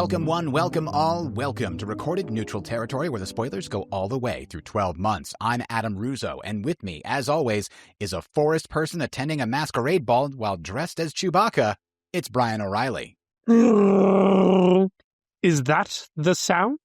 Welcome one, welcome all, welcome to Recorded Neutral Territory, where the spoilers go all the way through 12 months. I'm Adam Russo, and with me, as always, is a forest person attending a masquerade ball while dressed as Chewbacca. It's Brian O'Reilly. Is that the sound?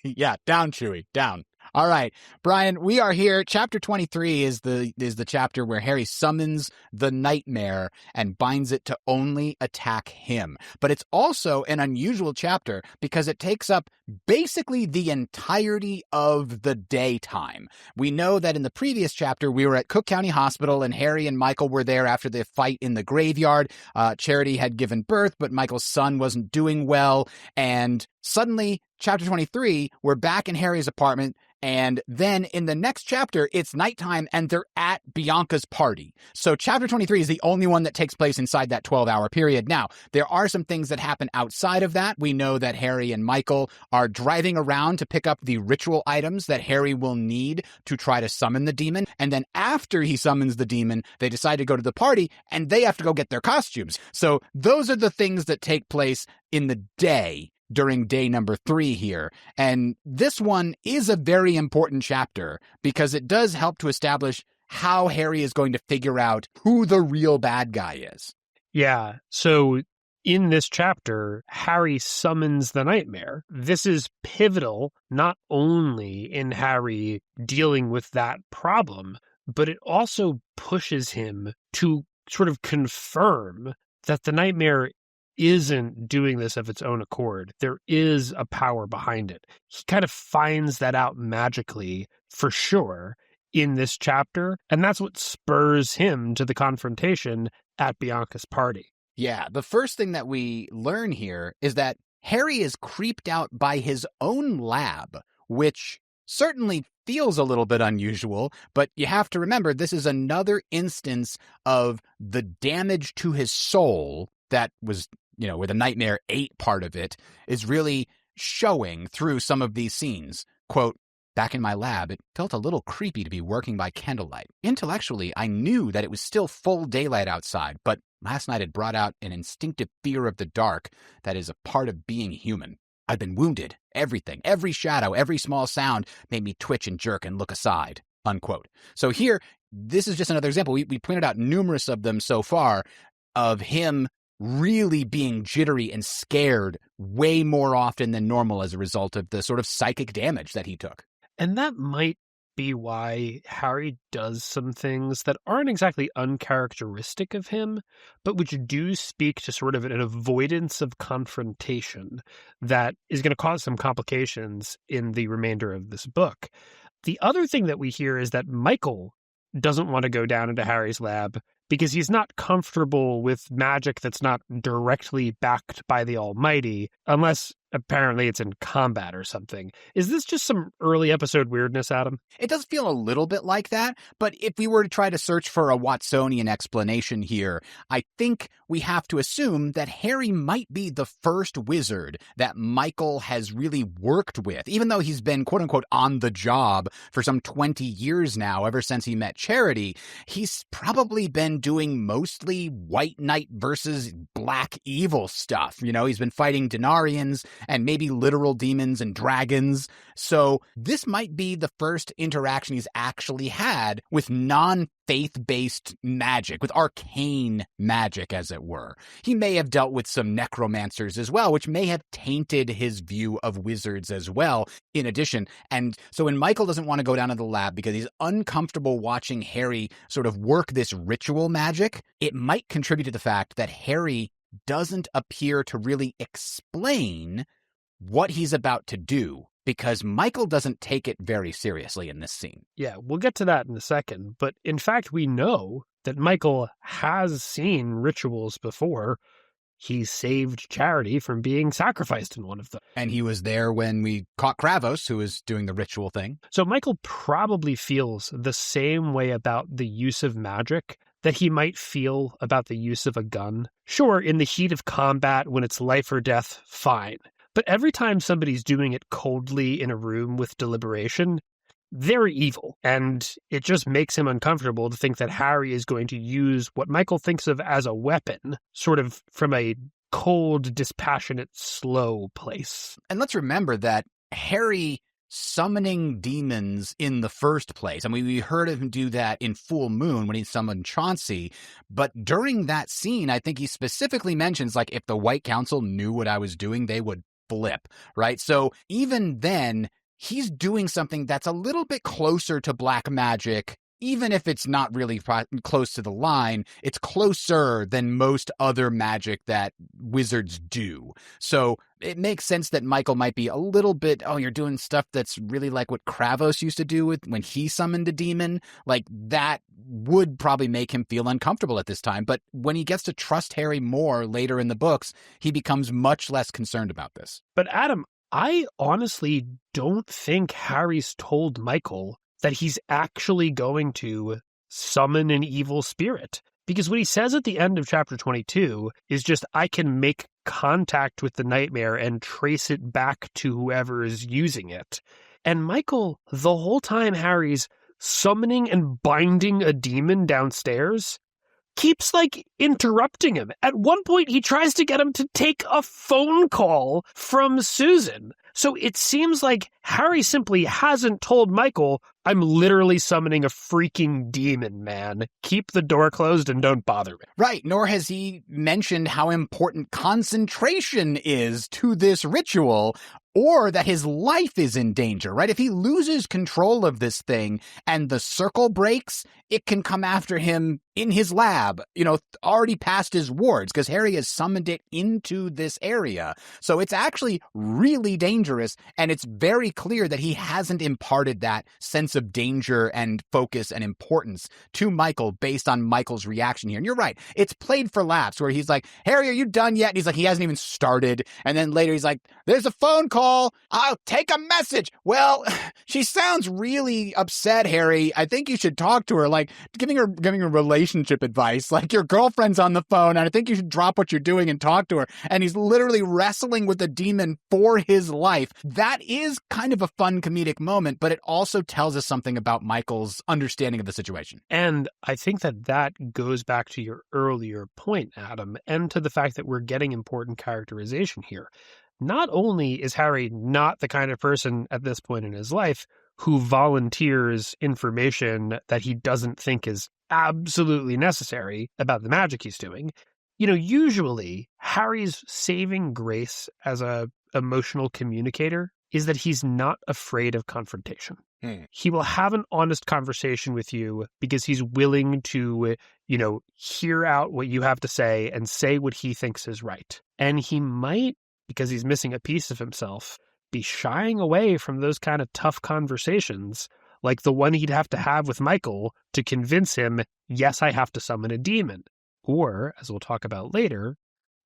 Yeah, down, Chewie, down. All right, Brian, we are here. Chapter 23 is the chapter where Harry summons the nightmare and binds it to only attack him. But it's also an unusual chapter because it takes up basically the entirety of the daytime. We know that in the previous chapter, we were at Cook County Hospital and Harry and Michael were there after the fight in the graveyard. Charity had given birth, but Michael's son wasn't doing well. And suddenly, chapter 23, we're back in Harry's apartment. And then in the next chapter, it's nighttime and they're at Bianca's party. So chapter 23 is the only one that takes place inside that 12-hour period. Now, there are some things that happen outside of that. We know that Harry and Michael are driving around to pick up the ritual items that Harry will need to try to summon the demon. And then after he summons the demon, they decide to go to the party and they have to go get their costumes. So those are the things that take place in the day during day number 3 here. And this one is a very important chapter because it does help to establish how Harry is going to figure out who the real bad guy is. Yeah, so in this chapter, Harry summons the nightmare. This is pivotal not only in Harry dealing with that problem, but it also pushes him to sort of confirm that the nightmare isn't doing this of its own accord. There is a power behind it. He kind of finds that out magically, for sure, in this chapter, and that's what spurs him to the confrontation at Bianca's party. Yeah, the first thing that we learn here is that Harry is creeped out by his own lab, which certainly feels a little bit unusual, but you have to remember this is another instance of the damage to his soul that was, where the nightmare ate part of it, is really showing through some of these scenes. Quote, "Back in my lab, it felt a little creepy to be working by candlelight. Intellectually, I knew that it was still full daylight outside, but last night it brought out an instinctive fear of the dark that is a part of being human. I'd been wounded. Everything, every shadow, every small sound made me twitch and jerk and look aside." Unquote. So here, this is just another example. We pointed out numerous of them so far of him really being jittery and scared way more often than normal as a result of the sort of psychic damage that he took. And that might be why Harry does some things that aren't exactly uncharacteristic of him, but which do speak to sort of an avoidance of confrontation that is going to cause some complications in the remainder of this book. The other thing that we hear is that Michael doesn't want to go down into Harry's lab because he's not comfortable with magic that's not directly backed by the Almighty, unless apparently it's in combat or something. Is this just some early episode weirdness, Adam? It does feel a little bit like that, but if we were to try to search for a Watsonian explanation here, I think we have to assume that Harry might be the first wizard that Michael has really worked with, even though he's been, quote-unquote, on the job for some 20 years now, ever since he met Charity. He's probably been doing mostly White Knight versus Black Evil stuff. He's been fighting Denarians and maybe literal demons and dragons. So this might be the first interaction he's actually had with non-faith-based magic, with arcane magic, as it were. He may have dealt with some necromancers as well, which may have tainted his view of wizards as well, in addition. And so when Michael doesn't want to go down to the lab because he's uncomfortable watching Harry sort of work this ritual magic, it might contribute to the fact that Harry doesn't appear to really explain what he's about to do, because Michael doesn't take it very seriously in this scene. Yeah, we'll get to that in a second. But in fact, we know that Michael has seen rituals before. He saved Charity from being sacrificed in one of them. And he was there when we caught Kravos, who was doing the ritual thing. So Michael probably feels the same way about the use of magic that he might feel about the use of a gun. Sure, in the heat of combat, when it's life or death, fine. But every time somebody's doing it coldly in a room with deliberation, they're evil. And it just makes him uncomfortable to think that Harry is going to use what Michael thinks of as a weapon, sort of from a cold, dispassionate, slow place. And let's remember that Harry summoning demons in the first place. I mean, we heard him do that in Full Moon when he summoned Chauncey, but during that scene, I think he specifically mentions, like, if the White Council knew what I was doing, they would flip, right? So even then, he's doing something that's a little bit closer to black magic. Even if it's not really close to the line, it's closer than most other magic that wizards do. So it makes sense that Michael might be a little bit, oh, you're doing stuff that's really like what Kravos used to do with when he summoned a demon. Like, that would probably make him feel uncomfortable at this time. But when he gets to trust Harry more later in the books, he becomes much less concerned about this. But Adam, I honestly don't think Harry's told Michael that he's actually going to summon an evil spirit. Because what he says at the end of chapter 22 is just, I can make contact with the nightmare and trace it back to whoever is using it. And Michael, the whole time Harry's summoning and binding a demon downstairs, keeps, like, interrupting him. At one point, he tries to get him to take a phone call from Susan. So it seems like Harry simply hasn't told Michael, I'm literally summoning a freaking demon, man. Keep the door closed and don't bother me. Right, nor has he mentioned how important concentration is to this ritual, or that his life is in danger, right? If he loses control of this thing and the circle breaks, it can come after him in his lab, already past his wards, because Harry has summoned it into this area. So it's actually really dangerous, and it's very clear that he hasn't imparted that sense of danger and focus and importance to Michael based on Michael's reaction here. And you're right, it's played for laughs, where he's like, Harry, are you done yet? And he's like, he hasn't even started. And then later he's like, there's a phone call. I'll take a message. Well, she sounds really upset, Harry. I think you should talk to her, like giving her relationship advice. Like, your girlfriend's on the phone, and I think you should drop what you're doing and talk to her. And he's literally wrestling with the demon for his life. That is kind of a fun comedic moment, but it also tells us something about Michael's understanding of the situation. And I think that goes back to your earlier point, Adam, and to the fact that we're getting important characterization here. Not only is Harry not the kind of person at this point in his life who volunteers information that he doesn't think is absolutely necessary about the magic he's doing. Usually Harry's saving grace as a emotional communicator is that he's not afraid of confrontation. He will have an honest conversation with you because he's willing to, hear out what you have to say and say what he thinks is right. And he might, because he's missing a piece of himself, be shying away from those kind of tough conversations, like the one he'd have to have with Michael to convince him, yes, I have to summon a demon. Or, as we'll talk about later,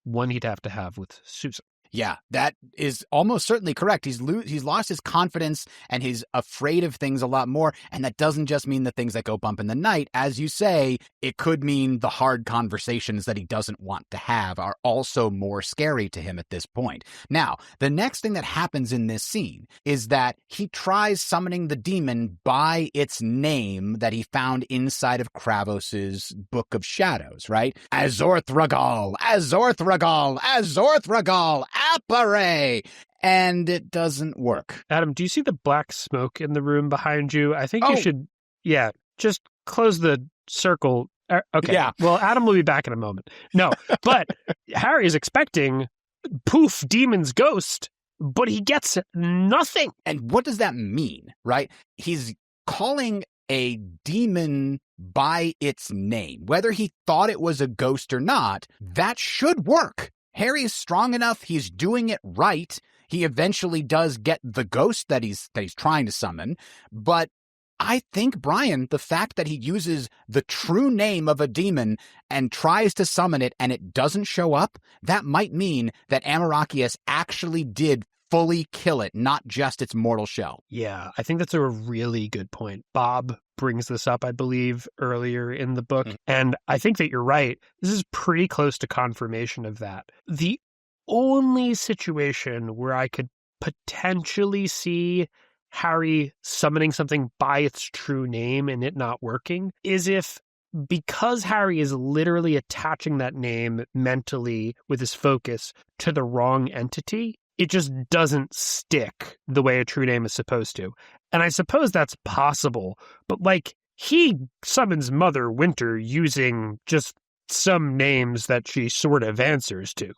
one he'd have to have with Susan. Yeah, that is almost certainly correct. He's lost his confidence, and he's afraid of things a lot more. And that doesn't just mean the things that go bump in the night. As you say, it could mean the hard conversations that he doesn't want to have are also more scary to him at this point. Now, the next thing that happens in this scene is that he tries summoning the demon by its name that he found inside of Kravos's Book of Shadows, right? Azorthragal, Azorthragal, Azorthragal, Appare! And it doesn't work. Adam, do you see the black smoke in the room behind you? I think you should, just close the circle. Okay. Yeah. Well, Adam will be back in a moment. No, but Harry is expecting poof, demon's ghost, but he gets nothing. And what does that mean, right? He's calling a demon by its name. Whether he thought it was a ghost or not, that should work. Harry is strong enough. He's doing it right. He eventually does get the ghost that he's trying to summon. But I think, Brian, the fact that he uses the true name of a demon and tries to summon it and it doesn't show up, that might mean that Amarachius actually did fully kill it, not just its mortal shell. Yeah, I think that's a really good point. Bob brings this up, I believe, earlier in the book. And I think that you're right. This is pretty close to confirmation of that. The only situation where I could potentially see Harry summoning something by its true name and it not working is if because Harry is literally attaching that name mentally with his focus to the wrong entity, it just doesn't stick the way a true name is supposed to. And I suppose that's possible, but like, he summons Mother Winter using just some names that she sort of answers to.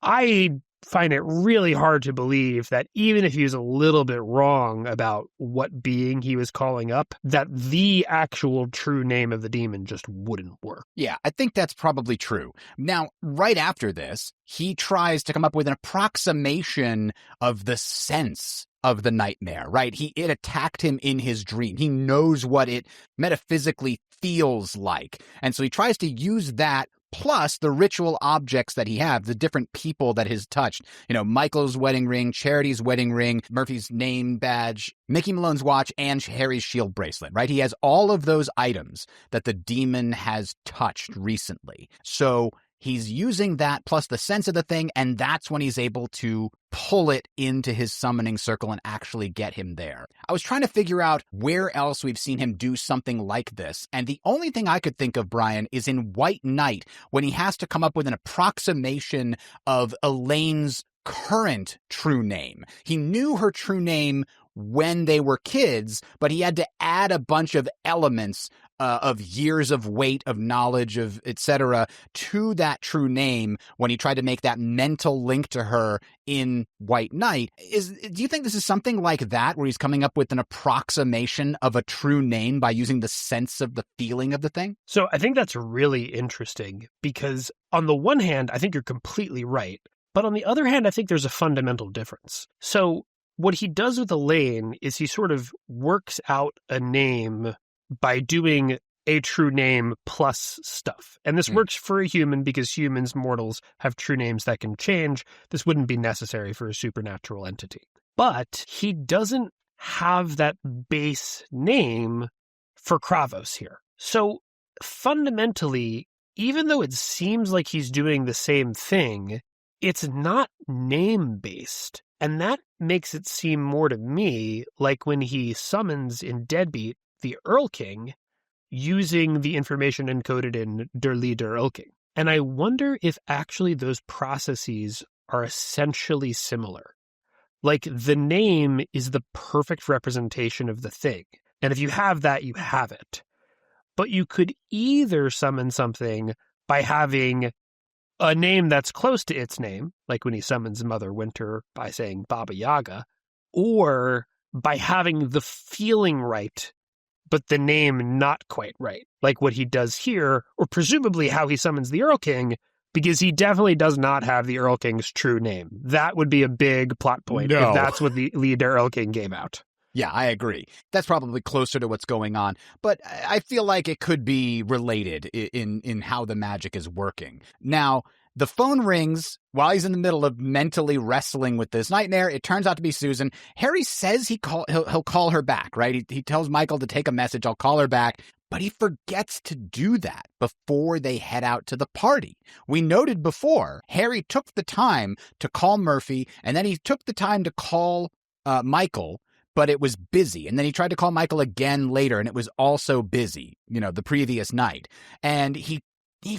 I find it really hard to believe that even if he was a little bit wrong about what being he was calling up, that the actual true name of the demon just wouldn't work. Yeah, I think that's probably true. Now, right after this, he tries to come up with an approximation of the sense of the nightmare, right? It attacked him in his dream. He knows what it metaphysically feels like. And so he tries to use that plus the ritual objects that he has, the different people that he's touched. You know, Michael's wedding ring, Charity's wedding ring, Murphy's name badge, Mickey Malone's watch, and Harry's shield bracelet, right? He has all of those items that the demon has touched recently. So he's using that plus the sense of the thing, and that's when he's able to pull it into his summoning circle and actually get him there. I was trying to figure out where else we've seen him do something like this, and the only thing I could think of, Brian, is in White Knight, when he has to come up with an approximation of Elaine's current true name. He knew her true name when they were kids, but he had to add a bunch of elements of years of weight, of knowledge, of etc. to that true name when he tried to make that mental link to her in White Knight. Do you think this is something like that, where he's coming up with an approximation of a true name by using the sense of the feeling of the thing? So I think that's really interesting because on the one hand, I think you're completely right. But on the other hand, I think there's a fundamental difference. So what he does with Elaine is he sort of works out a name by doing a true name plus stuff. And this works for a human because humans, mortals, have true names that can change. This wouldn't be necessary for a supernatural entity. But he doesn't have that base name for Kravos here. So fundamentally, even though it seems like he's doing the same thing, it's not name-based. And that makes it seem more to me like when he summons in Deadbeat the Earl King using the information encoded in Der Lee der Earl King. And I wonder if actually those processes are essentially similar. Like, the name is the perfect representation of the thing. And if you have that, you have it. But you could either summon something by having a name that's close to its name, like when he summons Mother Winter by saying Baba Yaga, or by having the feeling right, but the name not quite right, like what he does here, or presumably how he summons the Earl King, because he definitely does not have the Earl King's true name. That would be a big plot point if that's what the Lee der Earl King gave out. Yeah, I agree. That's probably closer to what's going on, but I feel like it could be related in how the magic is working. Now, the phone rings while he's in the middle of mentally wrestling with this nightmare. It turns out to be Susan. Harry says he'll call her back, right? He tells Michael to take a message, I'll call her back, but he forgets to do that before they head out to the party. We noted before, Harry took the time to call Murphy, and then he took the time to call Michael, but it was busy. And then he tried to call Michael again later, and it was also busy, the previous night. And he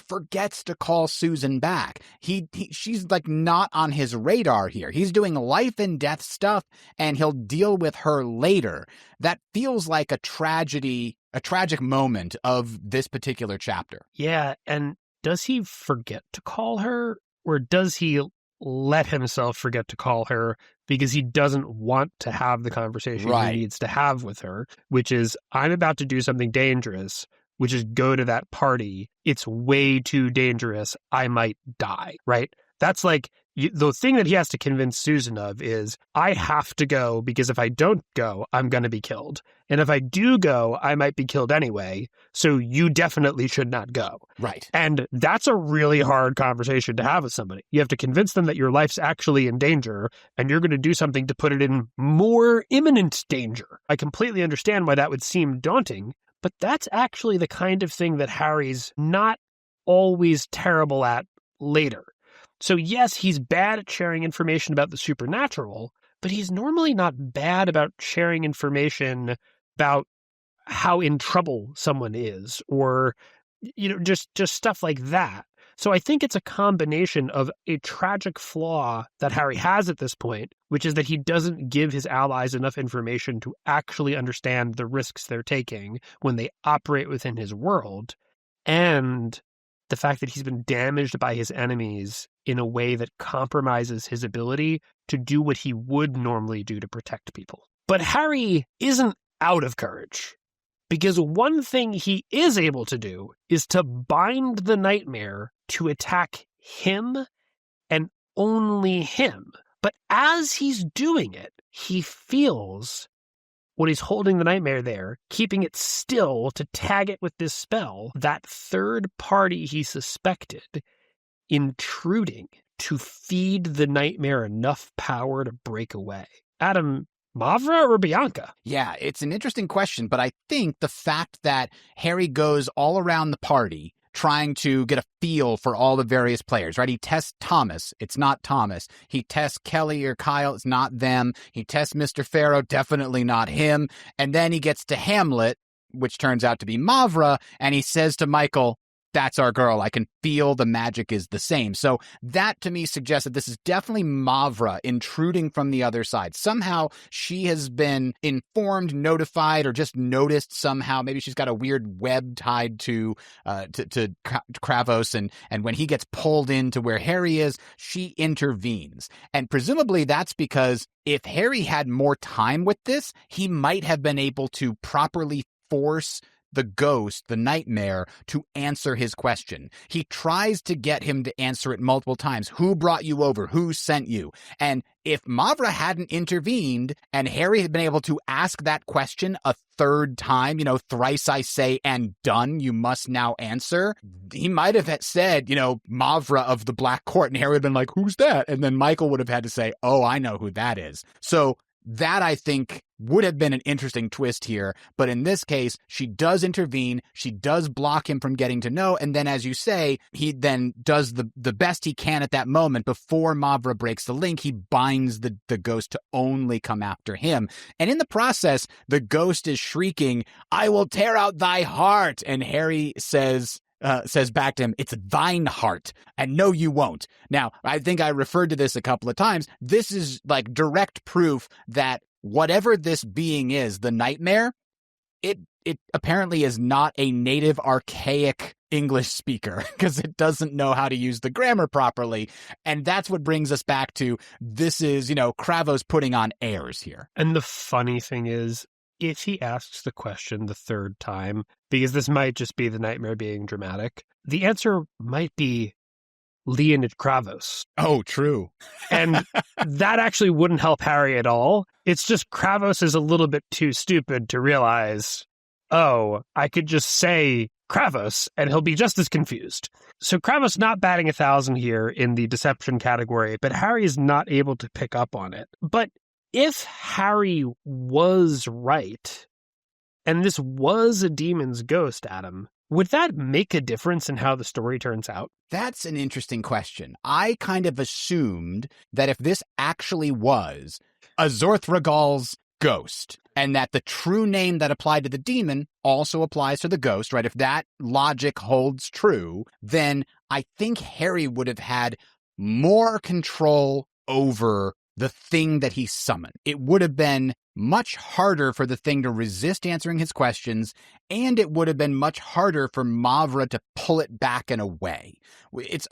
forgets to call Susan back. She's like not on his radar here. He's doing life and death stuff, and he'll deal with her later. That feels like a tragic moment of this particular chapter. Yeah, and does he forget to call her, or does he let himself forget to call her because he doesn't want to have the conversation he needs to have with her, which is, I'm about to do something dangerous, which is go to that party. It's way too dangerous. I might die, right? That's like the thing that he has to convince Susan of is, I have to go because if I don't go, I'm going to be killed. And if I do go, I might be killed anyway. So you definitely should not go. Right. And that's a really hard conversation to have with somebody. You have to convince them that your life's actually in danger and you're going to do something to put it in more imminent danger. I completely understand why that would seem daunting, but that's actually the kind of thing that Harry's not always terrible at later. So yes, he's bad at sharing information about the supernatural, but he's normally not bad about sharing information about how in trouble someone is, or just stuff like that. So I think it's a combination of a tragic flaw that Harry has at this point, which is that he doesn't give his allies enough information to actually understand the risks they're taking when they operate within his world, and the fact that he's been damaged by his enemies in a way that compromises his ability to do what he would normally do to protect people. But Harry isn't out of courage, because one thing he is able to do is to bind the nightmare to attack him and only him. But as he's doing it, he feels, when he's holding the nightmare there, keeping it still to tag it with this spell, that third party he suspected intruding to feed the nightmare enough power to break away. Adam, Mavra or Bianca? Yeah, it's an interesting question, but I think the fact that Harry goes all around the party trying to get a feel for all the various players, right? He tests Thomas. It's not Thomas. He tests Kelly or Kyle. It's not them. He tests Mr. Farrow. Definitely not him. And then he gets to Hamlet, which turns out to be Mavra, and he says to Michael, "That's our girl. I can feel the magic is the same." So that to me suggests that this is definitely Mavra intruding from the other side. Somehow she has been informed, notified, or just noticed somehow. Maybe she's got a weird web tied to Kravos, and when he gets pulled into where Harry is, she intervenes. And presumably that's because if Harry had more time with this, he might have been able to properly force the ghost, the nightmare, to answer his question. He tries to get him to answer it multiple times. Who brought you over? Who sent you? And if Mavra hadn't intervened and Harry had been able to ask that question a third time, thrice I say and done, you must now answer, he might have said, Mavra of the Black Court, and Harry would have been like, who's that? And then Michael would have had to say, oh, I know who that is. So that, I think, would have been an interesting twist here. But in this case, she does intervene. She does block him from getting to know. And then, as you say, he then does the best he can at that moment. Before Mavra breaks the link, he binds the ghost to only come after him. And in the process, the ghost is shrieking, "I will tear out thy heart." And Harry says back to him, "It's thine heart, and no, you won't." Now, I think I referred to this a couple of times. This is like direct proof that whatever this being is, the nightmare, it apparently is not a native archaic English speaker, because it doesn't know how to use the grammar properly. And that's what brings us back to, this is, Kravos putting on airs here. And the funny thing is, if he asks the question the third time, because this might just be the nightmare being dramatic, the answer might be Leonid Kravos. Oh, true. And that actually wouldn't help Harry at all. It's just Kravos is a little bit too stupid to realize, oh, I could just say Kravos and he'll be just as confused. So Kravos not batting 1,000 here in the deception category, but Harry is not able to pick up on it. But if Harry was right, and this was a demon's ghost, Adam, would that make a difference in how the story turns out? That's an interesting question. I kind of assumed that if this actually was Azorthragal's ghost, and that the true name that applied to the demon also applies to the ghost, right? If that logic holds true, then I think Harry would have had more control over the thing that he summoned. It would have been much harder for the thing to resist answering his questions, and it would have been much harder for Mavra to pull it back and away.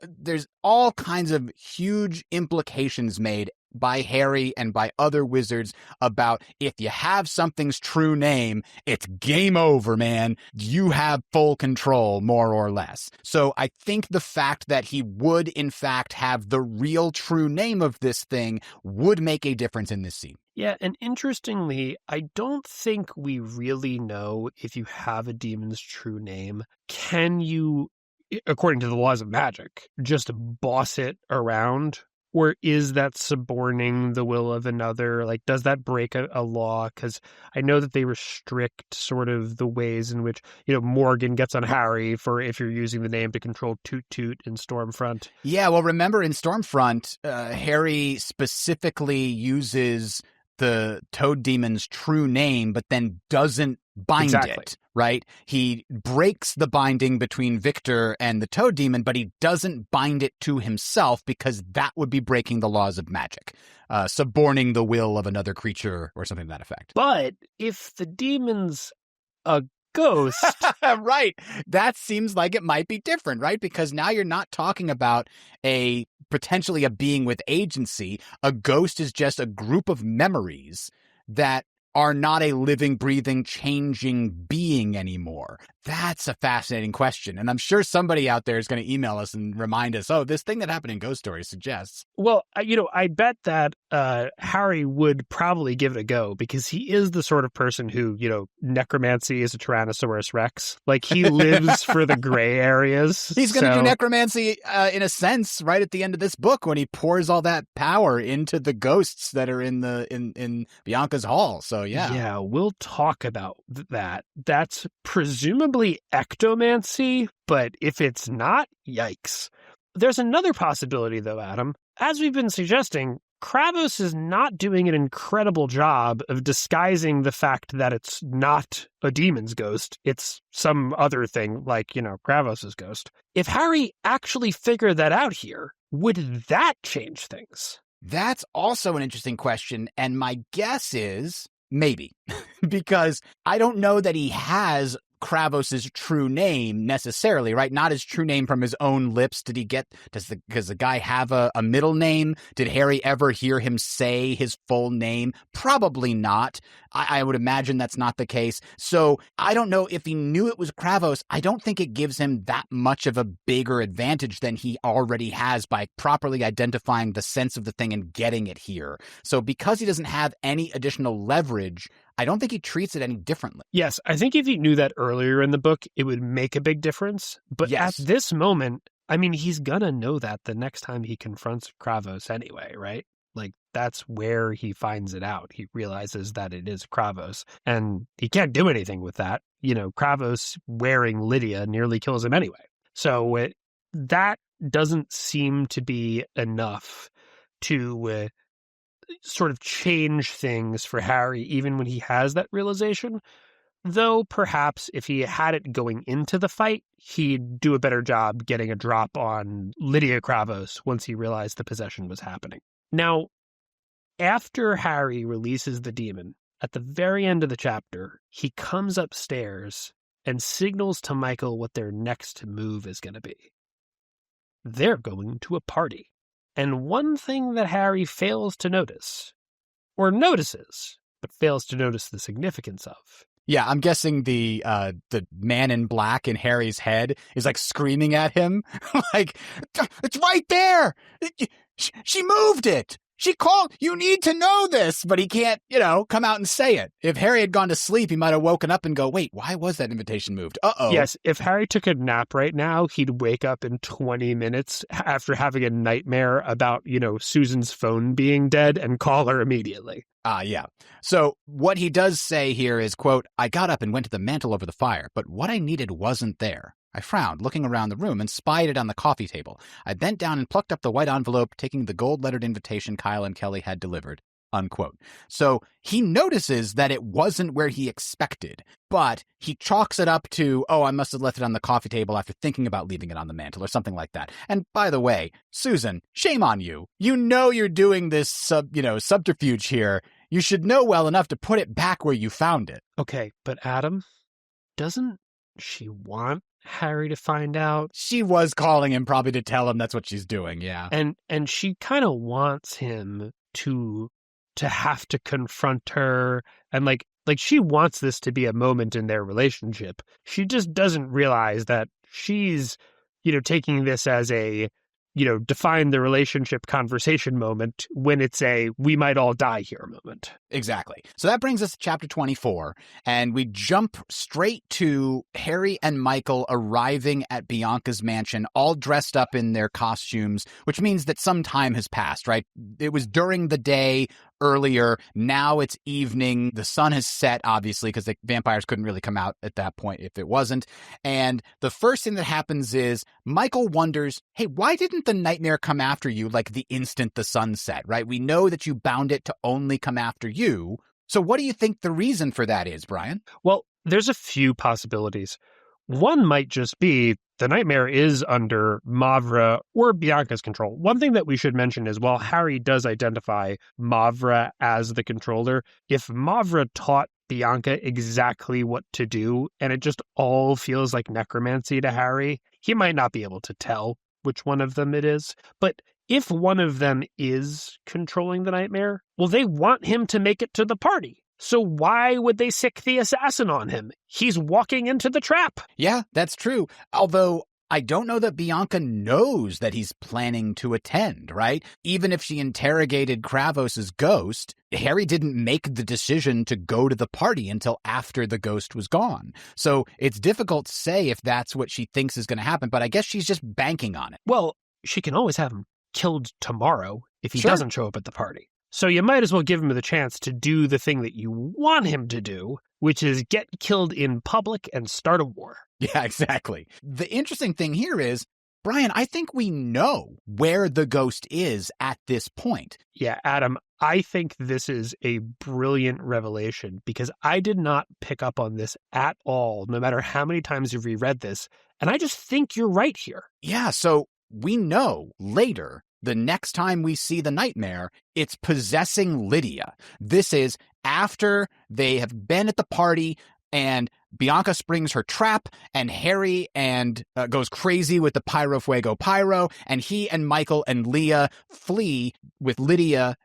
There's all kinds of huge implications made by Harry and by other wizards about, if you have something's true name, it's game over, man. You have full control, more or less. So I think the fact that he would, in fact, have the real true name of this thing would make a difference in this scene. Yeah, and interestingly, I don't think we really know if you have a demon's true name. Can you, according to the laws of magic, just boss it around? Or is that suborning the will of another? Like, does that break a law? Because I know that they restrict sort of the ways in which, Morgan gets on Harry for if you're using the name to control Toot Toot in Stormfront. Yeah, well, remember in Stormfront, Harry specifically uses the Toad Demon's true name, but then doesn't bind Exactly. it, right? He breaks the binding between Victor and the Toad Demon, but he doesn't bind it to himself because that would be breaking the laws of magic, suborning the will of another creature or something to that effect. But if the demon's a ghost... Right. That seems like it might be different, right? Because now you're not talking about potentially a being with agency. A ghost is just a group of memories that are not a living, breathing, changing being anymore. That's a fascinating question. And I'm sure somebody out there is going to email us and remind us, oh, this thing that happened in Ghost Stories suggests. Well, I bet that Harry would probably give it a go because he is the sort of person who, necromancy is a Tyrannosaurus Rex. Like, he lives for the gray areas. He's going to do necromancy in a sense right at the end of this book when he pours all that power into the ghosts that are in Bianca's hall. So, yeah. Yeah, we'll talk about that. That's presumably ectomancy, but if it's not, yikes. There's another possibility, though, Adam. As we've been suggesting, Kravos is not doing an incredible job of disguising the fact that it's not a demon's ghost. It's some other thing, like, Kravos' ghost. If Harry actually figured that out here, would that change things? That's also an interesting question, and my guess is maybe, because I don't know that he has Kravos' true name necessarily, right? Not his true name from his own lips. Does the guy have a middle name? Did Harry ever hear him say his full name? Probably not. I would imagine that's not the case. So I don't know if he knew it was Kravos. I don't think it gives him that much of a bigger advantage than he already has by properly identifying the sense of the thing and getting it here. So because he doesn't have any additional leverage, I don't think he treats it any differently. Yes, I think if he knew that earlier in the book, it would make a big difference. But yes. At this moment, I mean, he's gonna know that the next time he confronts Kravos anyway, right? Like, that's where he finds it out. He realizes that it is Kravos, and he can't do anything with that. Kravos wearing Lydia nearly kills him anyway. So that doesn't seem to be enough to sort of change things for Harry, even when he has that realization. Though perhaps if he had it going into the fight, he'd do a better job getting a drop on Lydia Kravos once he realized the possession was happening. Now, after Harry releases the demon, at the very end of the chapter, he comes upstairs and signals to Michael what their next move is going to be. They're going to a party. And one thing that Harry fails to notice, or notices, but fails to notice the significance of. Yeah, I'm guessing the man in black in Harry's head is like screaming at him, like, it's right there! She moved it! She called, you need to know this, but he can't, come out and say it. If Harry had gone to sleep, he might have woken up and go, wait, why was that invitation moved? Uh-oh. Yes, if Harry took a nap right now, he'd wake up in 20 minutes after having a nightmare about, Susan's phone being dead and call her immediately. Yeah. So what he does say here is, quote, I got up and went to the mantel over the fire, but what I needed wasn't there. I frowned, looking around the room, and spied it on the coffee table. I bent down and plucked up the white envelope, taking the gold-lettered invitation Kyle and Kelly had delivered, unquote. So he notices that it wasn't where he expected, but he chalks it up to, oh, I must have left it on the coffee table after thinking about leaving it on the mantel or something like that. And by the way, Susan, shame on you. You know you're doing this subterfuge here. You should know well enough to put it back where you found it. Okay, but Adam, doesn't she want Harry to find out? She was calling him probably to tell him that's what she's doing, yeah. And she kind of wants him to have to confront her, and like she wants this to be a moment in their relationship. She just doesn't realize that she's, taking this as a, define the relationship conversation moment when it's a we might all die here moment. Exactly. So that brings us to chapter 24, and we jump straight to Harry and Michael arriving at Bianca's mansion, all dressed up in their costumes, which means that some time has passed, right? It was during the day earlier. Now it's evening. The sun has set, obviously, because the vampires couldn't really come out at that point if it wasn't. And the first thing that happens is Michael wonders, hey, why didn't the nightmare come after you like the instant the sun set, right? We know that you bound it to only come after you. So what do you think the reason for that is, Brian? Well, There's a few possibilities. One might just be the Nightmare is under Mavra or Bianca's control. One thing that we should mention is while Harry does identify Mavra as the controller, if Mavra taught Bianca exactly what to do and it just all feels like necromancy to Harry, he might not be able to tell which one of them it is. But if one of them is controlling the Nightmare, well, they want him to make it to the party. So why would they sick the assassin on him? He's walking into the trap. Yeah, that's true. Although I don't know that Bianca knows that he's planning to attend, right? Even if she interrogated Kravos's ghost, Harry didn't make the decision to go to the party until after the ghost was gone. So it's difficult to say if that's what she thinks is going to happen, but I guess she's just banking on it. Well, she can always have him killed tomorrow if he Sure. doesn't show up at the party. So you might as well give him the chance to do the thing that you want him to do, which is get killed in public and start a war. Yeah, exactly. The interesting thing here is, Brian, I think we know where the ghost is at this point. Yeah, Adam, I think this is a brilliant revelation because I did not pick up on this at all, no matter how many times you've reread this. And I just think you're right here. Yeah, so we know later, the next time we see the Nightmare, it's possessing Lydia. This is after they have been at the party and Bianca springs her trap and Harry and goes crazy with the Pyro Fuego Pyro, and he and Michael and Leah flee with Lydia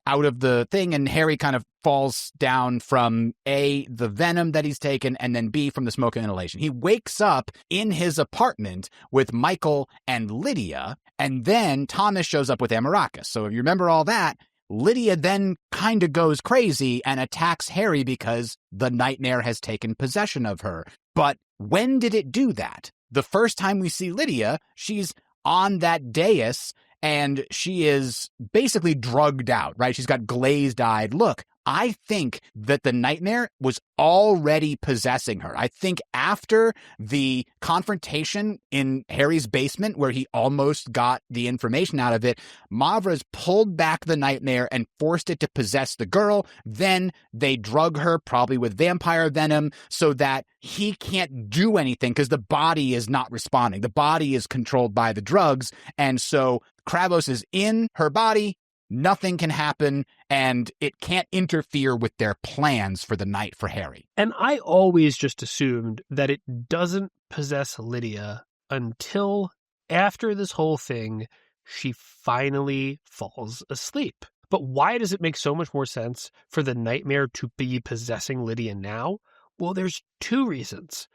out of the thing, and Harry kind of falls down from A, the venom that he's taken, and then B, from the smoke inhalation. He wakes up in his apartment with Michael and Lydia, and then Thomas shows up with Amaracus. So if you remember all that, Lydia then kind of goes crazy and attacks Harry because the Nightmare has taken possession of her. But when did it do that? The first time we see Lydia, she's on that dais and she is basically drugged out, right? She's got glazed-eyed look. I think that the Nightmare was already possessing her. I think after the confrontation in Harry's basement where he almost got the information out of it, Mavra's pulled back the Nightmare and forced it to possess the girl. Then they drug her, probably with vampire venom, so that he can't do anything because the body is not responding. The body is controlled by the drugs. And so Kravos is in her body. Nothing can happen, and it can't interfere with their plans for the night for Harry. And I always just assumed that it doesn't possess Lydia until after this whole thing, she finally falls asleep. But why does it make so much more sense for the Nightmare to be possessing Lydia now? Well, there's two reasons.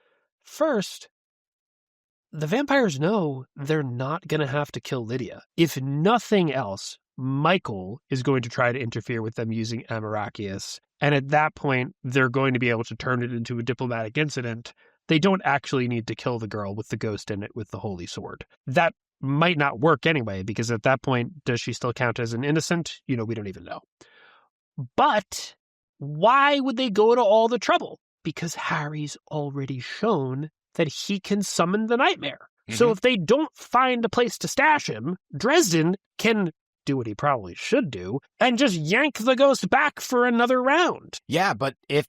First, the vampires know they're not going to have to kill Lydia. If nothing else, Michael is going to try to interfere with them using Amaracus. And at that point, they're going to be able to turn it into a diplomatic incident. They don't actually need to kill the girl with the ghost in it with the holy sword. That might not work anyway, because at that point, does she still count as an innocent? We don't even know. But why would they go to all the trouble? Because Harry's already shown that he can summon the Nightmare. Mm-hmm. So if they don't find a place to stash him, Dresden can do what he probably should do and just yank the ghost back for another round. Yeah, but if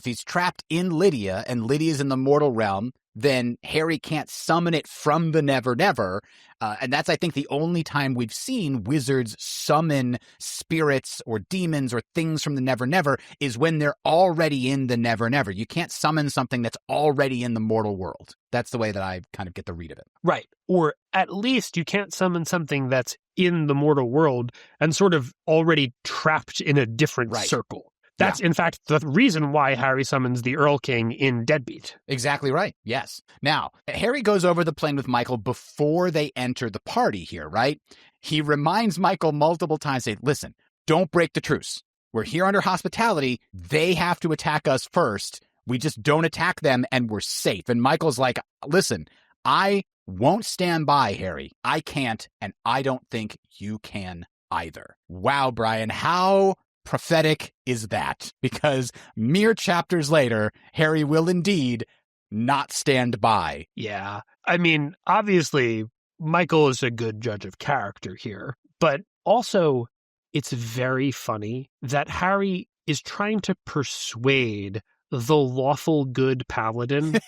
he's trapped in Lydia and Lydia's in the mortal realm, then Harry can't summon it from the Never Never. And that's, I think, the only time we've seen wizards summon spirits or demons or things from the Never Never is when they're already in the Never Never. You can't summon something that's already in the mortal world. That's the way that I kind of get the read of it. Right. Or at least you can't summon something that's in the mortal world and sort of already trapped in a different circle. That's, in fact, the reason why Harry summons the Earl King in Deadbeat. Exactly right. Yes. Now, Harry goes over the plane with Michael before they enter the party here, right? He reminds Michael multiple times, say, listen, don't break the truce. We're here under hospitality. They have to attack us first. We just don't attack them and we're safe. And Michael's like, listen, I won't stand by, Harry. I can't, and I don't think you can either. Wow, Brian, how prophetic is that? Because mere chapters later, Harry will indeed not stand by. Yeah. I mean, obviously, Michael is a good judge of character here, but also it's very funny that Harry is trying to persuade the lawful good paladin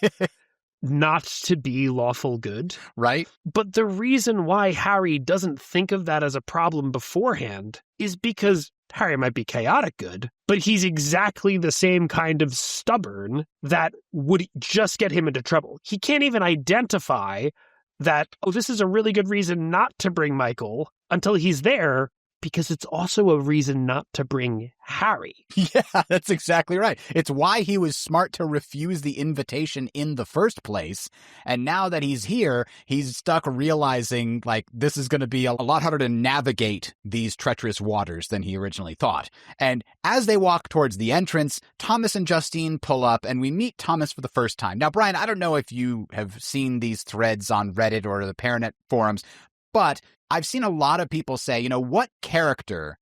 not to be lawful good. Right? But the reason why Harry doesn't think of that as a problem beforehand is because Harry might be chaotic good, but he's exactly the same kind of stubborn that would just get him into trouble. He can't even identify that, oh, this is a really good reason not to bring Michael until he's there, because it's also a reason not to bring Harry. Yeah, that's exactly right. It's why he was smart to refuse the invitation in the first place. And now that he's here, he's stuck realizing, like, this is going to be a lot harder to navigate these treacherous waters than he originally thought. And as they walk towards the entrance, Thomas and Justine pull up, and we meet Thomas for the first time. Now, Brian, I don't know if you have seen these threads on Reddit or the Paranet forums, but I've seen a lot of people say, you know, what character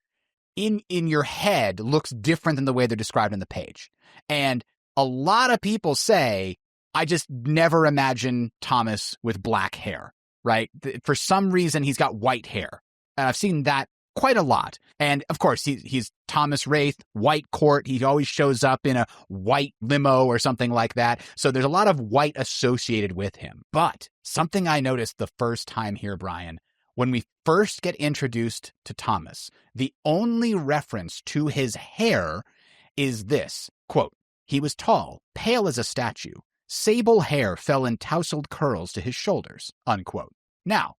in your head looks different than the way they're described on the page? And a lot of people say, I just never imagine Thomas with black hair, right? For some reason, he's got white hair. And I've seen that quite a lot. And of course, he's Thomas Wraith, white court. He always shows up in a white limo or something like that. So there's a lot of white associated with him. But something I noticed the first time here, Brian, when we first get introduced to Thomas, the only reference to his hair is this, quote, "He was tall, pale as a statue. Sable hair fell in tousled curls to his shoulders," unquote. Now,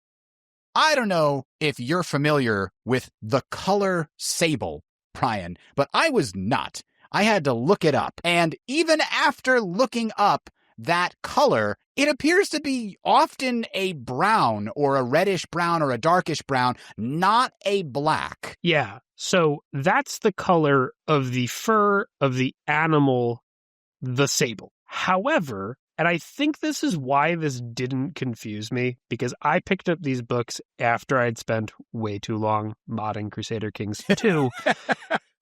I don't know if you're familiar with the color sable, Brian, but I was not. I had to look it up. And even after looking up that color, it appears to be often a brown or a reddish brown or a darkish brown, not a black. Yeah, so that's the color of the fur of the animal, the sable. However, and I think this is why this didn't confuse me, because I picked up these books after I'd spent way too long modding Crusader Kings 2.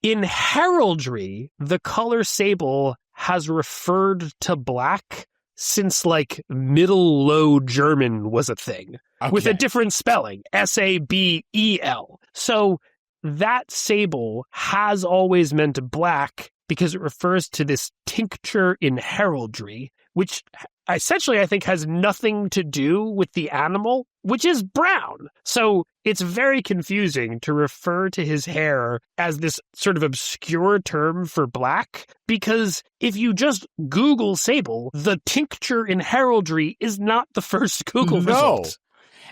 In heraldry, the color sable has referred to black since, like, Middle Low German was a thing, with a different spelling, S-A-B-E-L. So that sable has always meant black because it refers to this tincture in heraldry, which essentially I think has nothing to do with the animal, which is brown. So it's very confusing to refer to his hair as this sort of obscure term for black, because if you just Google sable, the tincture in heraldry is not the first Google result.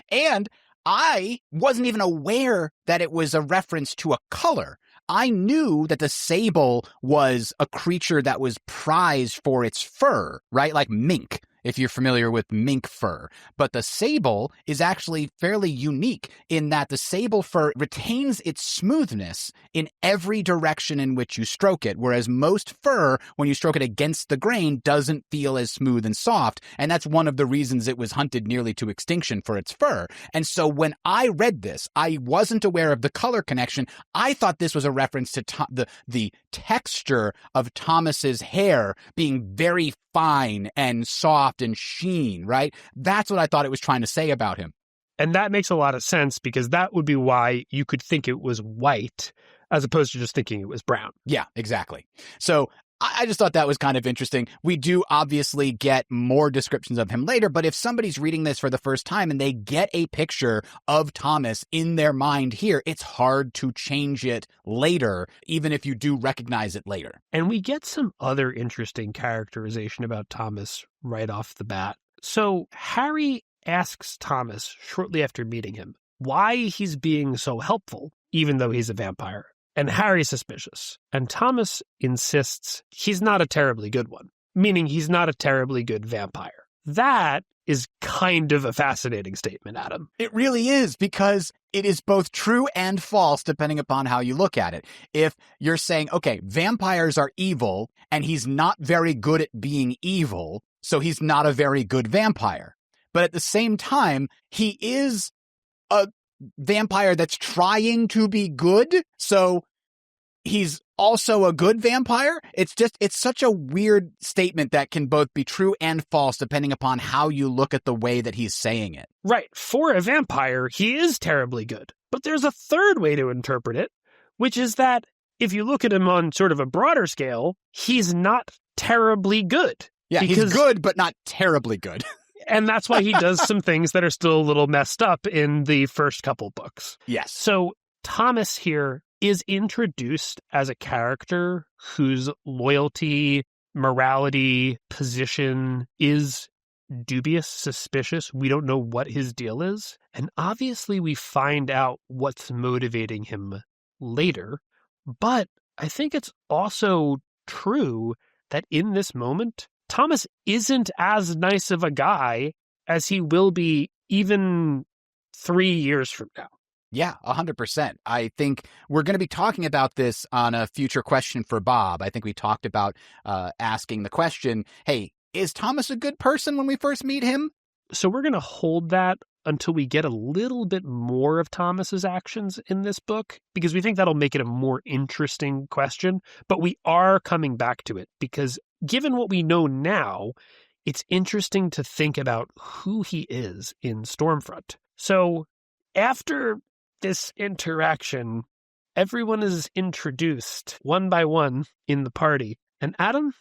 And I wasn't even aware that it was a reference to a color. I knew that the sable was a creature that was prized for its fur, right? Like mink, if you're familiar with mink fur. But the sable is actually fairly unique in that the sable fur retains its smoothness in every direction in which you stroke it, whereas most fur, when you stroke it against the grain, doesn't feel as smooth and soft. And that's one of the reasons it was hunted nearly to extinction for its fur. And so when I read this, I wasn't aware of the color connection. I thought this was a reference to the texture of Thomas's hair being very fine and soft and sheen, right? That's what I thought it was trying to say about him. And that makes a lot of sense, because that would be why you could think it was white as opposed to just thinking it was brown. Yeah, exactly. So I just thought that was kind of interesting. We do obviously get more descriptions of him later, but if somebody's reading this for the first time and they get a picture of Thomas in their mind here, it's hard to change it later, even if you do recognize it later. And we get some other interesting characterization about Thomas right off the bat. So Harry asks Thomas shortly after meeting him why he's being so helpful, even though he's a vampire. And Harry's suspicious. And Thomas insists he's not a terribly good one, meaning he's not a terribly good vampire. That is kind of a fascinating statement, Adam. It really is, because it is both true and false depending upon how you look at it. If you're saying, okay, vampires are evil and he's not very good at being evil, so he's not a very good vampire. But at the same time, he is a vampire that's trying to be good, so he's also a good vampire. It's such a weird statement that can both be true and false depending upon how you look at the way that he's saying it. Right. For a vampire, he is terribly good. But there's a third way to interpret it, which is that if you look at him on sort of a broader scale, he's not terribly good. Yeah, he's good, but not terribly good. And that's why he does some things that are still a little messed up in the first couple books. Yes. So Thomas here is introduced as a character whose loyalty, morality, position is dubious, suspicious. We don't know what his deal is. And obviously we find out what's motivating him later. But I think it's also true that in this moment, Thomas isn't as nice of a guy as he will be even 3 years from now. Yeah, 100%. I think we're going to be talking about this on a future question for Bob. I think we talked about asking the question, hey, is Thomas a good person when we first meet him? So we're going to hold that until we get a little bit more of Thomas's actions in this book, because we think that'll make it a more interesting question. But we are coming back to it because given what we know now, it's interesting to think about who he is in Stormfront. So after this interaction, everyone is introduced one by one in the party. And Adam,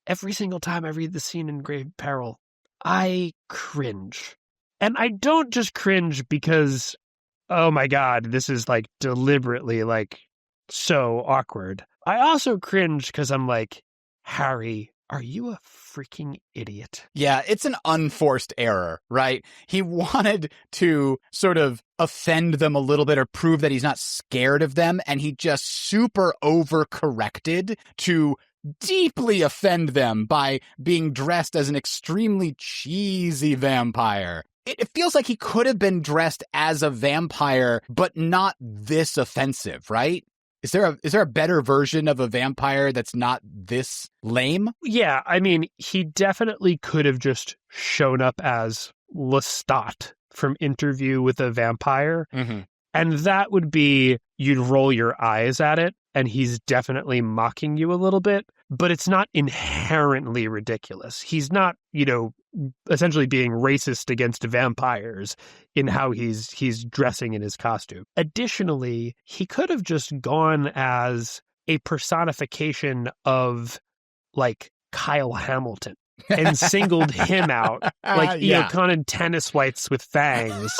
every single time I read the scene in Grave Peril, I cringe. And I don't just cringe because, oh my God, this is like deliberately like so awkward. I also cringe because I'm like, Harry, are you a freaking idiot? Yeah, it's an unforced error, right? He wanted to sort of offend them a little bit or prove that he's not scared of them, and he just super overcorrected to deeply offend them by being dressed as an extremely cheesy vampire. It feels like he could have been dressed as a vampire, but not this offensive, right? Is there a better version of a vampire that's not this lame? Yeah, I mean, he definitely could have just shown up as Lestat from Interview with a Vampire. Mm-hmm. And that would be, you'd roll your eyes at it, and he's definitely mocking you a little bit, but it's not inherently ridiculous. He's not, essentially being racist against vampires in how he's dressing in his costume. Additionally, he could have just gone as a personification of, like, Kyle Hamilton and singled him out, like, Con in tennis whites with fangs.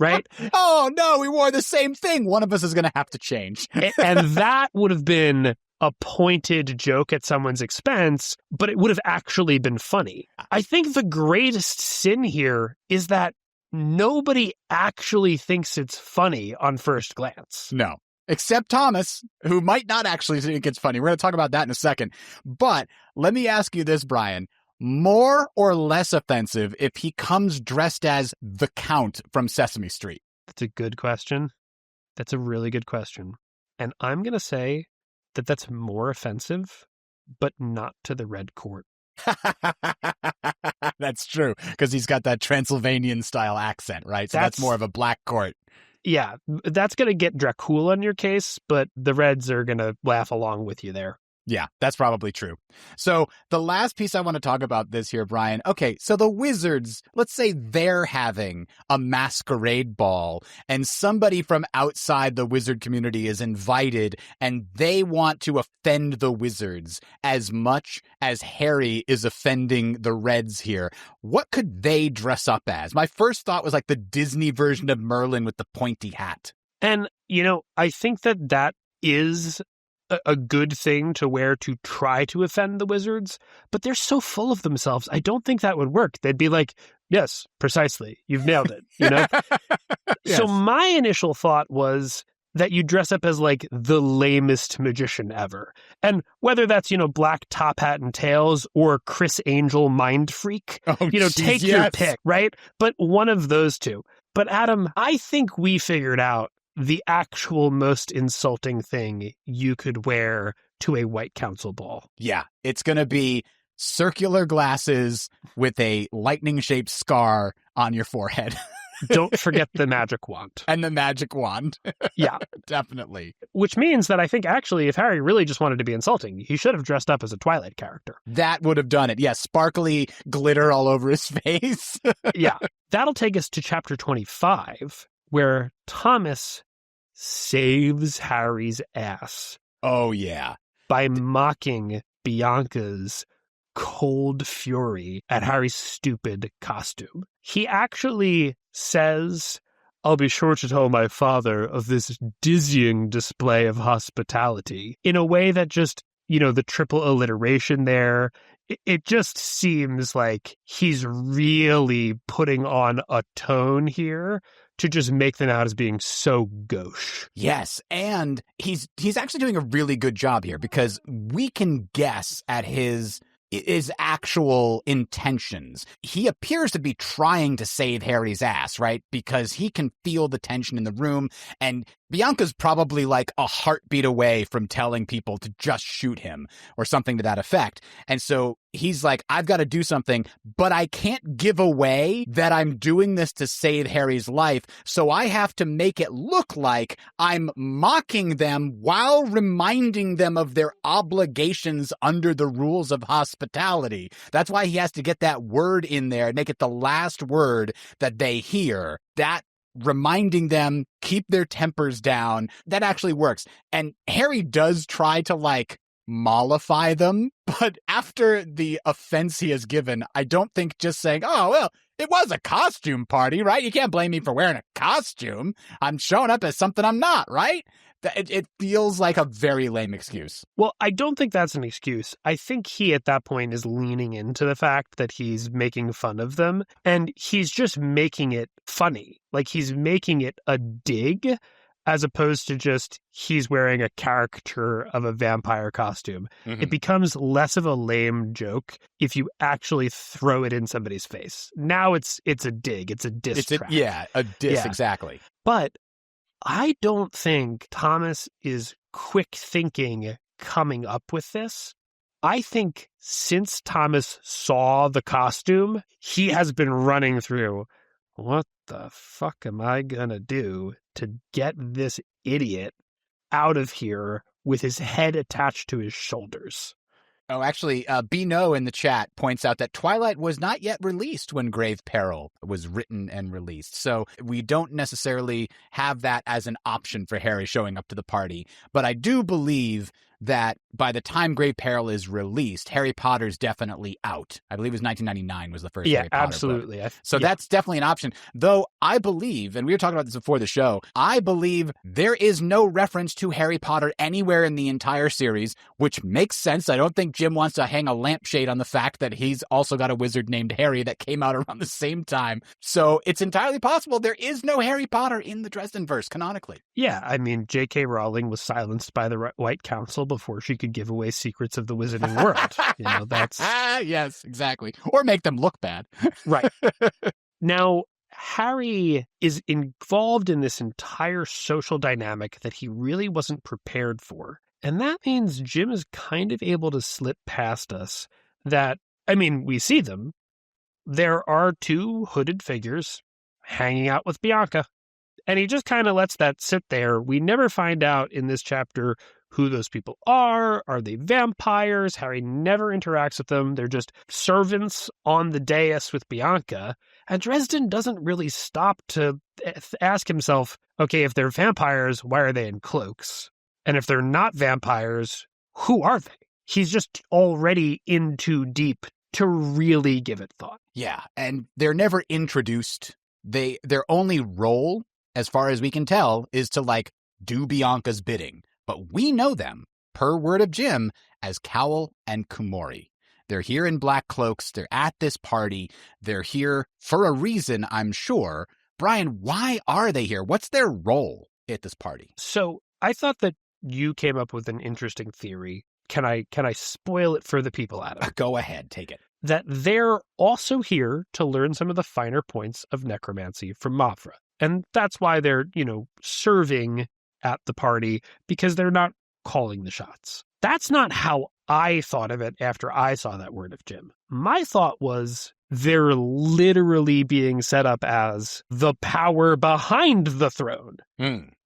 Right? Oh, no, we wore the same thing. One of us is going to have to change. And that would have been a pointed joke at someone's expense, but it would have actually been funny. I think the greatest sin here is that nobody actually thinks it's funny on first glance. No. Except Thomas, who might not actually think it's funny. We're going to talk about that in a second. But let me ask you this, Brian. More or less offensive if he comes dressed as the Count from Sesame Street? That's a good question. That's a really good question. And I'm going to say that that's more offensive, but not to the Red Court. That's true, because he's got that Transylvanian style accent, right? So that's more of a black court. Yeah, that's going to get Dracula on your case, but the Reds are going to laugh along with you there. Yeah, that's probably true. So the last piece I want to talk about this here, Brian. Okay, so the Wizards, let's say they're having a masquerade ball and somebody from outside the wizard community is invited and they want to offend the Wizards as much as Harry is offending the Reds here. What could they dress up as? My first thought was like the Disney version of Merlin with the pointy hat. And, I think that is a good thing to wear to try to offend the Wizards, but they're so full of themselves. I don't think that would work. They'd be like, yes, precisely. You've nailed it. Yes. So my initial thought was that you dress up as like the lamest magician ever. And whether that's, black top hat and tails or Chris Angel mind freak, take your pick, right? But one of those two. But Adam, I think we figured out the actual most insulting thing you could wear to a White Council ball. Yeah, it's going to be circular glasses with a lightning-shaped scar on your forehead. Don't forget the magic wand. And the magic wand. Yeah. Definitely. Which means that I think actually if Harry really just wanted to be insulting, he should have dressed up as a Twilight character. That would have done it. Yeah, sparkly glitter all over his face. Yeah. That'll take us to chapter 25, where Thomas saves Harry's ass. Oh, yeah. By mocking Bianca's cold fury at Harry's stupid costume. He actually says, "I'll be sure to tell my father of this dizzying display of hospitality," in a way that just, the triple alliteration there, it just seems like he's really putting on a tone here to just make them out as being so gauche. Yes, and he's actually doing a really good job here, because we can guess at his actual intentions. He appears to be trying to save Harry's ass, right? Because he can feel the tension in the room, and Bianca's probably like a heartbeat away from telling people to just shoot him or something to that effect. And so he's like, I've got to do something, but I can't give away that I'm doing this to save Harry's life. So I have to make it look like I'm mocking them while reminding them of their obligations under the rules of hospitality. That's why he has to get that word in there and make it the last word that they hear. That reminding them, keep their tempers down, that actually works. And Harry does try to mollify them, but after the offense he has given, I don't think just saying, oh, well, it was a costume party, right? You can't blame me for wearing a costume. I'm showing up as something I'm not, right? It feels like a very lame excuse. Well, I don't think that's an excuse. I think he, at that point, is leaning into the fact that he's making fun of them, and he's just making it funny. Like, he's making it a dig, as opposed to just he's wearing a caricature of a vampire costume. Mm-hmm. It becomes less of a lame joke if you actually throw it in somebody's face. Now it's a dig. It's a diss track. A diss, exactly. But I don't think Thomas is quick thinking coming up with this. I think since Thomas saw the costume, he has been running through, what the fuck am I gonna do to get this idiot out of here with his head attached to his shoulders? Oh, actually, Bino in the chat points out that Twilight was not yet released when Grave Peril was written and released. So we don't necessarily have that as an option for Harry showing up to the party. But I do believe that by the time Grave Peril is released, Harry Potter's definitely out. I believe it was 1999 was the first Harry Potter absolutely. book. So that's definitely an option. Though I believe, and we were talking about this before the show, I believe there is no reference to Harry Potter anywhere in the entire series, which makes sense. I don't think Jim wants to hang a lampshade on the fact that he's also got a wizard named Harry that came out around the same time. So it's entirely possible there is no Harry Potter in the Dresdenverse canonically. Yeah, I mean, J.K. Rowling was silenced by the White Council before she could give away secrets of the wizarding world. That's... Yes, exactly. Or make them look bad. Right. Now, Harry is involved in this entire social dynamic that he really wasn't prepared for. And that means Jim is kind of able to slip past us that, I mean, we see them. There are two hooded figures hanging out with Bianca. And he just kind of lets that sit there. We never find out in this chapter who those people are. Are they vampires? Harry never interacts with them. They're just servants on the dais with Bianca. And Dresden doesn't really stop to ask himself, okay, if they're vampires, why are they in cloaks? And if they're not vampires, who are they? He's just already in too deep to really give it thought. Yeah, and they're never introduced. Their only role, as far as we can tell, is to do Bianca's bidding. But we know them, per word of Jim, as Cowell and Kumori. They're here in black cloaks. They're at this party. They're here for a reason, I'm sure. Brian, why are they here? What's their role at this party? So I thought that you came up with an interesting theory. Can I spoil it for the people, Adam? Go ahead, take it. That they're also here to learn some of the finer points of necromancy from Mavra. And that's why they're, serving at the party, because they're not calling the shots. That's not how I thought of it after I saw that word of Jim. My thought was they're literally being set up as the power behind the throne.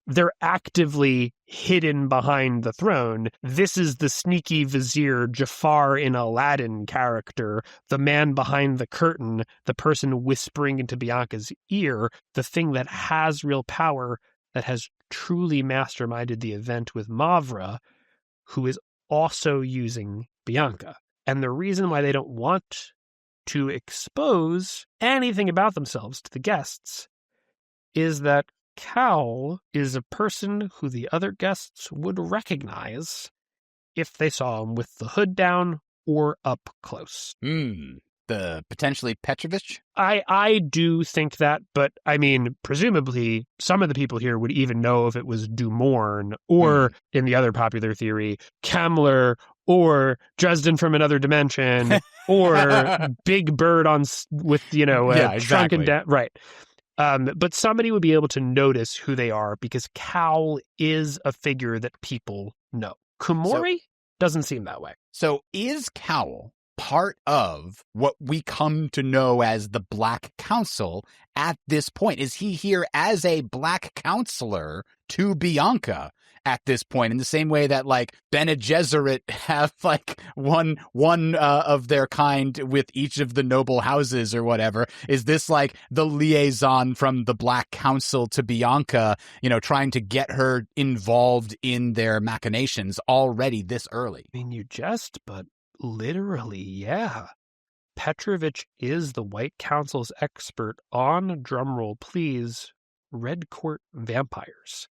They're actively hidden behind the throne. This is the sneaky vizier Jafar in Aladdin character, the man behind the curtain, the person whispering into Bianca's ear, the thing that has real power, that has truly masterminded the event with Mavra, who is also using Bianca. And the reason why they don't want to expose anything about themselves to the guests is that Cal is a person who the other guests would recognize if they saw him with the hood down or up close. The potentially Petrovich? I do think that, but I mean, presumably some of the people here would even know if it was Dumorn or, in the other popular theory, Kamler or Dresden from another dimension or Big Bird with, Trunk and right. But somebody would be able to notice who they are because Cal is a figure that people know. Kumori doesn't seem that way. So is Cowl part of what we come to know as the Black Council at this point? Is he here as a Black Counselor to Bianca at this point, in the same way that like Bene Gesserit have like one of their kind with each of the noble houses or whatever? Is this like the liaison from the Black Council to Bianca, trying to get her involved in their machinations already this early? I mean, but literally, yeah. Petrovich is the White Council's expert on, drumroll please, Red Court vampires.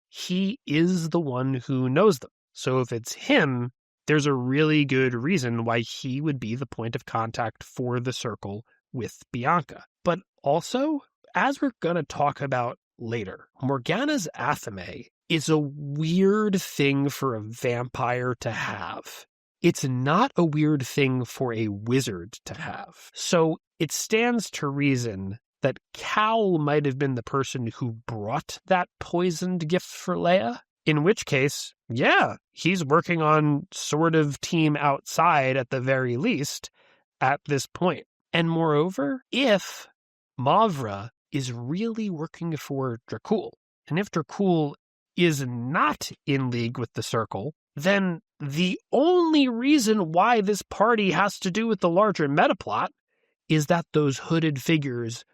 He is the one who knows them. So if it's him, there's a really good reason why he would be the point of contact for the circle with Bianca. But also, as we're going to talk about later, Morgana's athame is a weird thing for a vampire to have. It's not a weird thing for a wizard to have. So it stands to reason that Cal might have been the person who brought that poisoned gift for Leia, in which case, yeah, he's working on sort of team outside at the very least at this point. And moreover, if Mavra is really working for Dracul, and if Dracul is not in league with the Circle, then the only reason why this party has to do with the larger metaplot is that those hooded figures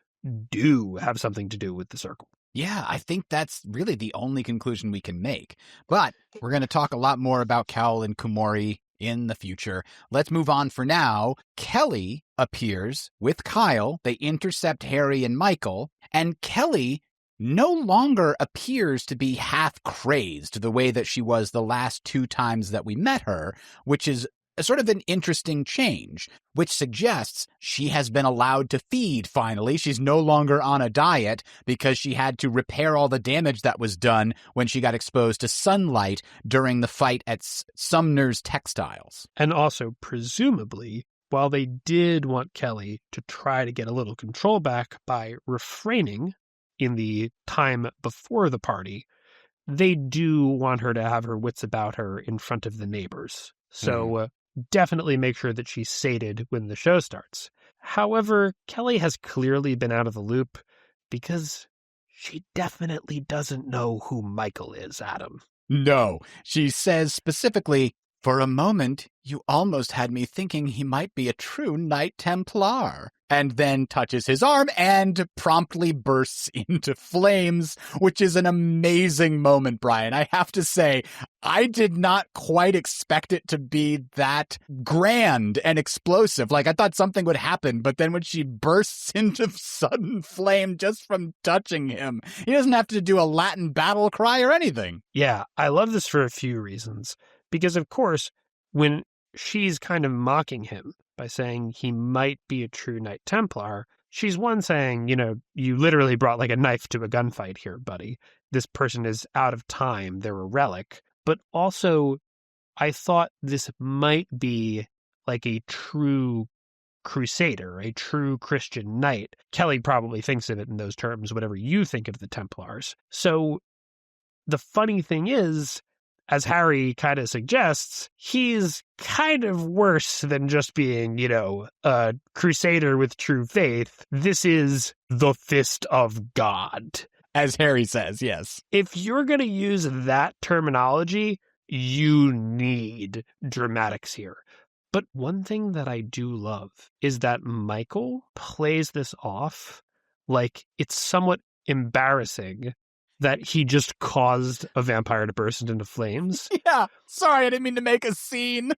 do have something to do with the Circle. Yeah, I think that's really the only conclusion we can make. But we're going to talk a lot more about Cowl and Kumori in the future. Let's move on for now. Kelly appears with Kyle. They intercept Harry and Michael, and Kelly no longer appears to be half crazed the way that she was the last two times that we met her, which is sort of an interesting change, which suggests she has been allowed to feed finally. She's no longer on a diet because she had to repair all the damage that was done when she got exposed to sunlight during the fight at Sumner's Textiles. And also, presumably, while they did want Kelly to try to get a little control back by refraining in the time before the party, they do want her to have her wits about her in front of the neighbors. So definitely make sure that she's sated when the show starts. However, Kelly has clearly been out of the loop because she definitely doesn't know who Michael is, Adam. No, she says specifically, "For a moment, you almost had me thinking he might be a true Knight Templar," and then touches his arm and promptly bursts into flames, which is an amazing moment, Brian. I have to say, I did not quite expect it to be that grand and explosive. Like, I thought something would happen, but then when she bursts into sudden flame just from touching him, he doesn't have to do a Latin battle cry or anything. Yeah, I love this for a few reasons. Because, of course, when she's kind of mocking him by saying he might be a true Knight Templar, she's saying, you literally brought like a knife to a gunfight here, buddy. This person is out of time. They're a relic. But also, I thought this might be like a true crusader, a true Christian knight. Kelly probably thinks of it in those terms, whatever you think of the Templars. So the funny thing is, as Harry kind of suggests, he's kind of worse than just being, a crusader with true faith. This is the fist of God. As Harry says, yes. If you're going to use that terminology, you need dramatics here. But one thing that I do love is that Michael plays this off like it's somewhat embarrassing that he just caused a vampire to burst into flames. Yeah, sorry, I didn't mean to make a scene.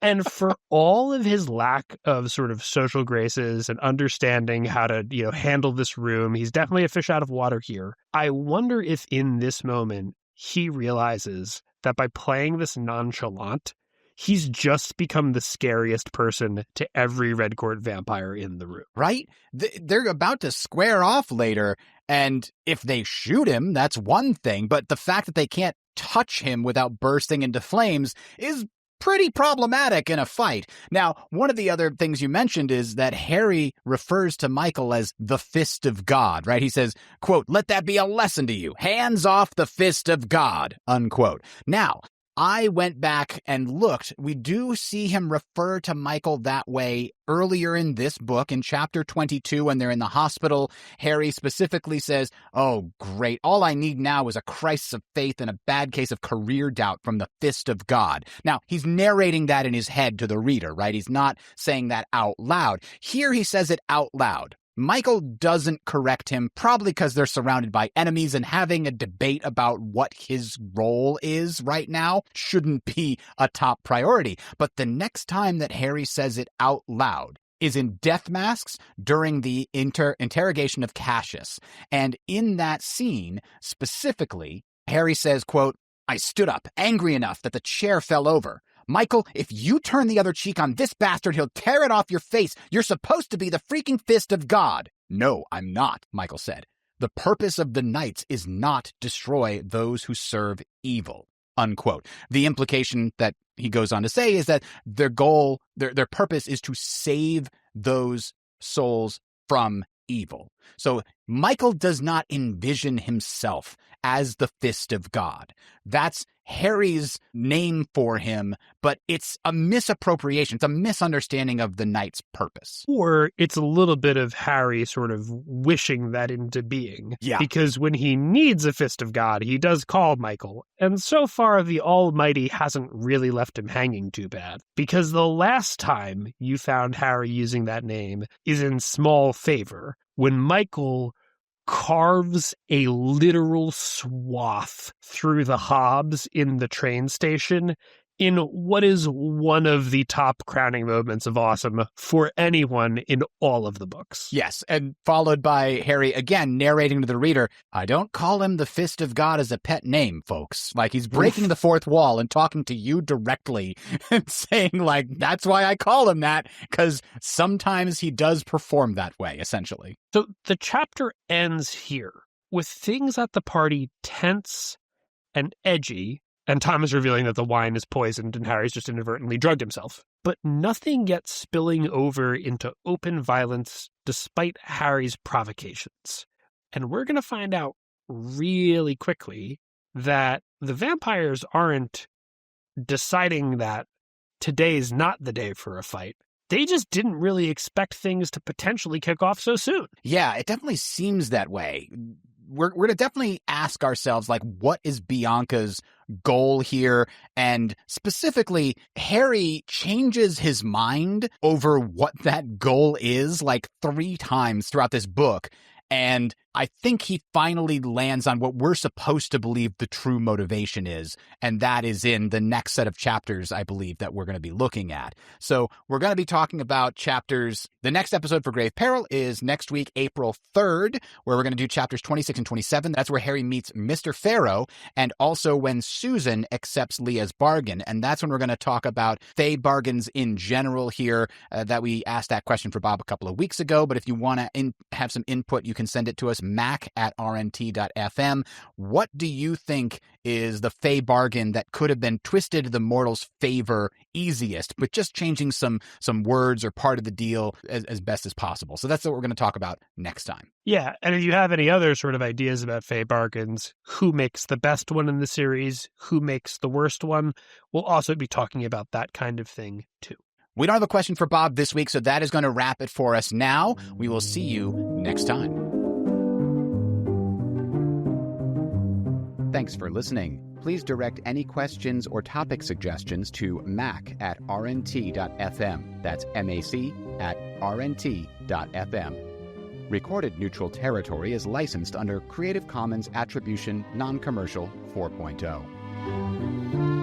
And for all of his lack of sort of social graces and understanding how to, handle this room, he's definitely a fish out of water here. I wonder if in this moment he realizes that by playing this nonchalant, he's just become the scariest person to every Red Court vampire in the room. Right? They're about to square off later, and if they shoot him, that's one thing, but the fact that they can't touch him without bursting into flames is pretty problematic in a fight. Now, one of the other things you mentioned is that Harry refers to Michael as the fist of God, right? He says, quote, "Let that be a lesson to you. Hands off the fist of God," unquote. Now, I went back and looked. We do see him refer to Michael that way earlier in this book, in chapter 22, when they're in the hospital. Harry specifically says, "Oh, great. All I need now is a crisis of faith and a bad case of career doubt from the fist of God." Now, he's narrating that in his head to the reader, right? He's not saying that out loud. Here he says it out loud. Michael doesn't correct him, probably because they're surrounded by enemies, and having a debate about what his role is right now shouldn't be a top priority. But the next time that Harry says it out loud is in Death Masks during the interrogation of Cassius. And in that scene, specifically, Harry says, quote, "I stood up, angry enough that the chair fell over. Michael, if you turn the other cheek on this bastard, he'll tear it off your face. You're supposed to be the freaking fist of God." "No, I'm not," Michael said. "The purpose of the Knights is not destroy those who serve evil," unquote. The implication that he goes on to say is that their goal, their purpose is to save those souls from evil. So Michael does not envision himself as the fist of God. That's Harry's name for him, but it's a misappropriation. It's a misunderstanding of the Knight's purpose. Or it's a little bit of Harry sort of wishing that into being. Yeah. Because when he needs a fist of God, he does call Michael. And so far, the Almighty hasn't really left him hanging too bad. Because the last time you found Harry using that name is in Small Favor, when Michael carves a literal swath through the hobs in the train station in what is one of the top crowning moments of awesome for anyone in all of the books. Yes, and followed by Harry again narrating to the reader, "I don't call him the fist of God as a pet name, folks." Like, he's breaking the fourth wall and talking to you directly and saying, like, that's why I call him that, because sometimes he does perform that way, essentially. So the chapter ends here with things at the party tense and edgy, and Tom is revealing that the wine is poisoned and Harry's just inadvertently drugged himself. But nothing yet spilling over into open violence despite Harry's provocations. And we're going to find out really quickly that the vampires aren't deciding that today's not the day for a fight. They just didn't really expect things to potentially kick off so soon. Yeah, it definitely seems that way. We're going to definitely ask ourselves, like, what is Bianca's goal here? And specifically, Harry changes his mind over what that goal is like 3 times throughout this book. And I think he finally lands on what we're supposed to believe the true motivation is, and that is in the next set of chapters, I believe, that we're going to be looking at. So we're going to be talking about chapters. The next episode for Grave Peril is next week, April 3rd, where we're going to do chapters 26 and 27. That's where Harry meets Mr. Pharaoh, and also when Susan accepts Leah's bargain. And that's when we're going to talk about Fae bargains in general here, that we asked that question for Bob a couple of weeks ago. But if you want to have some input, you can send it to us, mac@rnt.fm. What do you think is the Fae bargain that could have been twisted to the mortal's favor easiest, but just changing some words or part of the deal as best as possible? So that's what we're going to talk about next time. Yeah, and if you have any other sort of ideas about Fae bargains, who makes the best one in the series, who makes the worst one, we'll also be talking about that kind of thing too. We don't have a question for Bob this week, so that is going to wrap it for us now. We will see you next time. Thanks for listening. Please direct any questions or topic suggestions to mac@rnt.fm. That's MAC@rnt.fm. Recorded Neutral Territory is licensed under Creative Commons Attribution Non-Commercial 4.0.